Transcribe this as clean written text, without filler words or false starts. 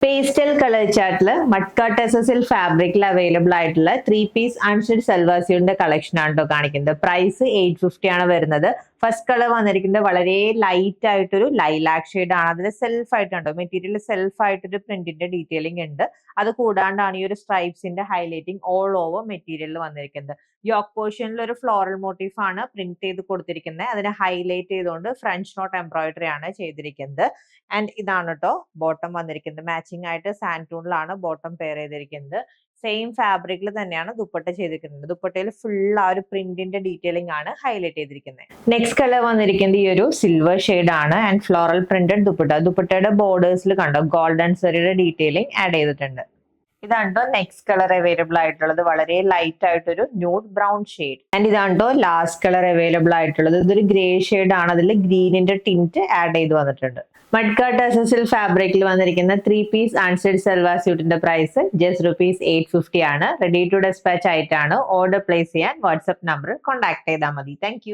Pastel colour ചാർട്ടില് മഡ്കാട്ട് SSL ഫാബ്രിക്കിൽ available ആയിട്ടുള്ള 3 piece unstitch salwar സ്യൂട്ടിന്റെ collection ആണ് കേട്ടോ കാണിക്കുന്നത്. പ്രൈസ് 850 ആണ് വരുന്നത്. ഫസ്റ്റ് കളർ വന്നിരിക്കുന്നത് വളരെ ലൈറ്റ് ആയിട്ടൊരു ലൈലാക് ഷെയ്ഡ് ആണ്. അതിൽ സെൽഫ് ആയിട്ടുണ്ടോ മെറ്റീരിയൽ സെൽഫ് ആയിട്ടൊരു പ്രിന്റിന്റെ ഡീറ്റെയിലിംഗ് ഉണ്ട്. അത് കൂടാണ്ടാണ് ഈ ഒരു സ്ട്രൈപ്സിന്റെ ഹൈലൈറ്റിംഗ് ഓൾ ഓവർ മെറ്റീരിയലിൽ വന്നിരിക്കുന്നത്. യോക്ക് പോർഷനിൽ ഒരു ഫ്ലോറൽ മോട്ടീഫ് ആണ് പ്രിന്റ് ചെയ്ത് കൊടുത്തിരിക്കുന്നത്. അതിനെ ഹൈലൈറ്റ് ചെയ്തുകൊണ്ട് ഫ്രഞ്ച് നോട്ട് എംബ്രോയിഡറി ആണ് ചെയ്തിരിക്കുന്നത്. ആൻഡ് ഇതാണ് കേട്ടോ ബോട്ടം വന്നിരിക്കുന്നത്. മാച്ചിങ് ആയിട്ട് സാൻഡൂണിലാണ് ബോട്ടം പെയർ ചെയ്തിരിക്കുന്നത്. സെയിം ഫാബ്രിക്കിൽ തന്നെയാണ് ദുപ്പട്ട ചെയ്തിരിക്കുന്നത്. ദുപ്പട്ടയിൽ ഫുൾ ആ ഒരു പ്രിന്റിന്റെ ഡീറ്റെയിലിംഗ് ആണ് ഹൈലൈറ്റ് ചെയ്തിരിക്കുന്നത്. നെക്സ്റ്റ് കളർ വന്നിരിക്കുന്നത് ഈ ഒരു സിൽവർ ഷെയ്ഡ് ആണ് ആൻഡ് ഫ്ലോറൽ പ്രിന്റഡ് ദുപ്പട്ട. ദുപ്പട്ടയുടെ ബോർഡേഴ്സിൽ കണ്ടോ ഗോൾഡൻ സെറിയുടെ ഡീറ്റെയിലിംഗ് ആഡ് ചെയ്തിട്ടുണ്ട്. ഇതാണ്ടോ നെക്സ്റ്റ് കളർ അവൈലബിൾ ആയിട്ടുള്ളത്. വളരെ ലൈറ്റ് ആയിട്ടൊരു ന്യൂഡ് ബ്രൗൺ ഷെയ്ഡ്. ആൻഡ് ഇതാണ്ടോ ലാസ്റ്റ് കളർ അവൈലബിൾ ആയിട്ടുള്ളത്. ഇതൊരു ഗ്രേ ഷെയ്ഡ് ആണ്. അതിൽ ഗ്രീനിന്റെ ടിന്റ് ആഡ് ചെയ്ത് വന്നിട്ടുണ്ട്. മഡ്കാട്ട് SSL ഫാബ്രിക്കിൽ വന്നിരിക്കുന്ന 3 പീസ് അൺസ്റ്റിച്ച് സൽവാർ സ്യൂട്ടിന്റെ പ്രൈസ് ജസ്റ്റ് ₹850 ആണ്. റെഡി ടു ഡെസ്പാച്ച് ആയിട്ടാണ്. ഓർഡർ പ്ലേസ് ചെയ്യാൻ വാട്സ്ആപ്പ് നമ്പർ കോൺടാക്ട് ചെയ്താൽ മതി. താങ്ക്